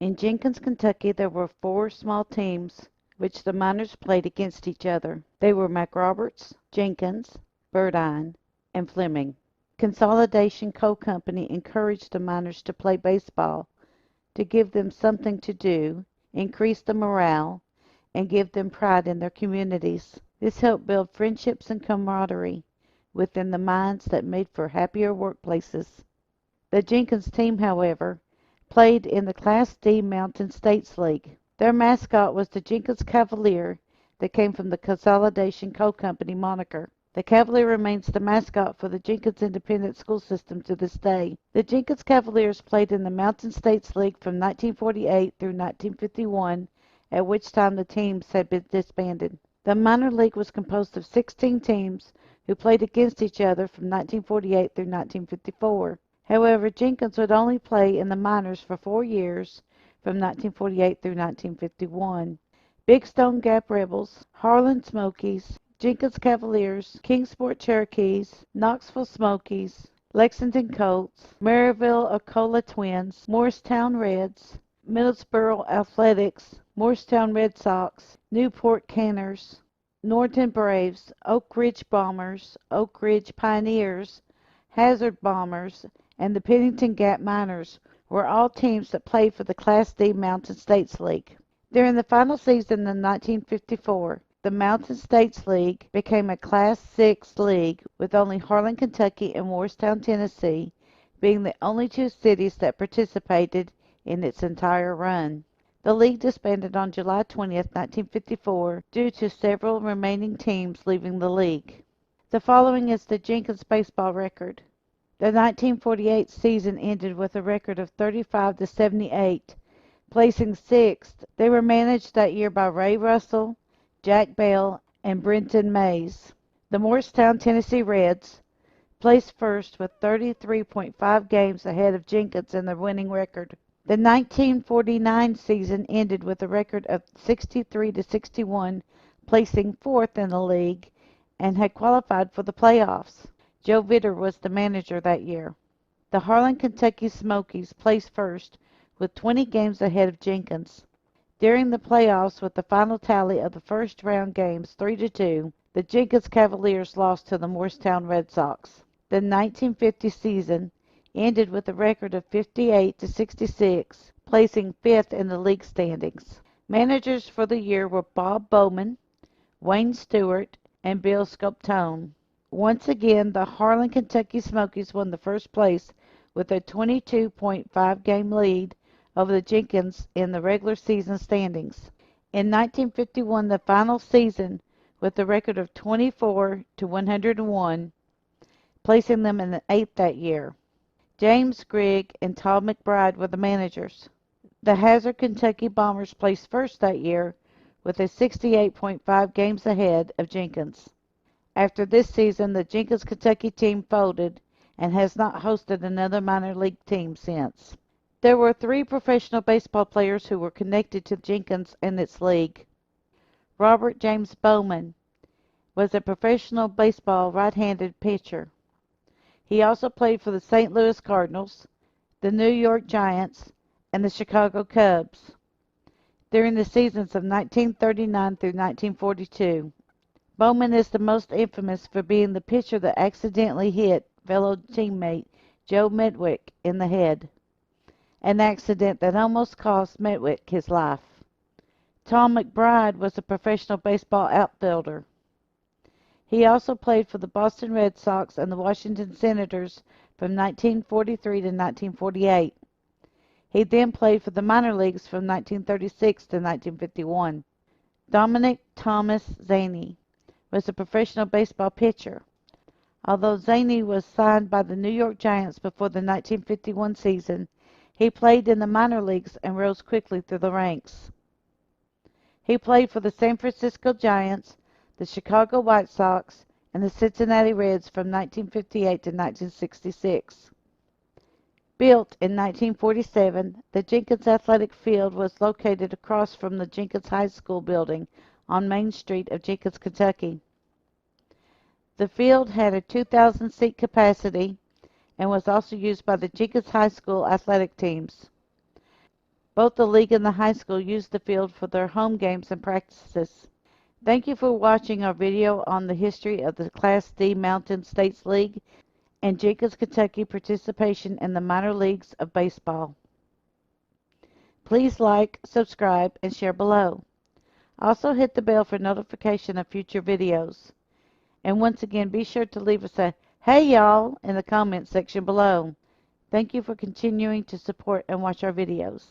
In Jenkins, Kentucky, there were 4 small teams which the miners played against each other. They were McRoberts, Jenkins, Burdine, and Fleming. Consolidation Coal Company encouraged the miners to play baseball to give them something to do, increase the morale, and give them pride in their communities. This helped build friendships and camaraderie within the mines that made for happier workplaces. The Jenkins team, however, played in the Class D Mountain States League. Their mascot was the Jenkins Cavalier that came from the Consolidation Coal Company moniker. The Cavalier remains the mascot for the Jenkins Independent School System to this day. The Jenkins Cavaliers played in the Mountain States League from 1948 through 1951, at which time the teams had been disbanded. The minor league was composed of 16 teams who played against each other from 1948 through 1954. However, Jenkins would only play in the minors for 4 years, from 1948 through 1951. Big Stone Gap Rebels, Harlan Smokies, Jenkins Cavaliers, Kingsport Cherokees, Knoxville Smokies, Lexington Colts, Maryville Ocola Twins, Morristown Reds, Middlesboro Athletics, Morristown Red Sox, Newport Canners, Norton Braves, Oak Ridge Bombers, Oak Ridge Pioneers, Hazard Bombers, and the Pennington Gap Miners were all teams that played for the Class D Mountain States League. During the final season in 1954, the Mountain States League became a Class 6 league with only Harlan, Kentucky and Morristown, Tennessee being the only 2 cities that participated in its entire run. The league disbanded on July 20, 1954 due to several remaining teams leaving the league. The following is the Jenkins baseball record. The 1948 season ended with a record of 35-78, placing 6th. They were managed that year by Ray Russell, Jack Bell, and Brenton Mays. The Morristown, Tennessee Reds placed first with 33.5 games ahead of Jenkins in the winning record. The 1949 season ended with a record of 63-61, placing 4th in the league and had qualified for the playoffs. Joe Vitter was the manager that year. The Harlan, Kentucky Smokies placed first with 20 games ahead of Jenkins. During the playoffs, with the final tally of the first round games 3-2, the Jenkins Cavaliers lost to the Morristown Red Sox. The 1950 season ended with a record of 58-66, placing 5th in the league standings. Managers for the year were Bob Bowman, Wayne Stewart, and Bill Scoptone. Once again, the Harlan, Kentucky Smokies won the first place with a 22.5 game lead over the Jenkins in the regular season standings. In 1951, the final season with a record of 24-101, placing them in the 8th that year. James Grigg and Todd McBride were the managers. The Hazard Kentucky Bombers placed first that year with a 68.5 games ahead of Jenkins. After this season, the Jenkins Kentucky team folded and has not hosted another minor league team since. There were 3 professional baseball players who were connected to Jenkins and its league. Robert James Bowman was a professional baseball right-handed pitcher. He also played for the St. Louis Cardinals, the New York Giants, and the Chicago Cubs during the seasons of 1939 through 1942. Bowman is the most infamous for being the pitcher that accidentally hit fellow teammate Joe Medwick in the head, an accident that almost cost Medwick his life. Tom McBride was a professional baseball outfielder. He also played for the Boston Red Sox and the Washington Senators from 1943 to 1948. He then played for the minor leagues from 1936 to 1951. Dominic Thomas Zaney was a professional baseball pitcher. Although Zaney was signed by the New York Giants before the 1951 season, he played in the minor leagues and rose quickly through the ranks. He played for the San Francisco Giants, the Chicago White Sox, and the Cincinnati Reds from 1958 to 1966. Built in 1947, the Jenkins Athletic Field was located across from the Jenkins High School building on Main Street of Jenkins, Kentucky. The field had a 2,000-seat capacity and was also used by the Jenkins High School athletic teams. Both the league and the high school use the field for their home games and practices. Thank you for watching our video on the history of the Class D Mountain States League and Jenkins Kentucky participation in the minor leagues of baseball. Please like, subscribe, and share below. Also hit the bell for notification of future videos. And once again, be sure to leave us a "Hey y'all" in the comments section below. Thank you for continuing to support and watch our videos.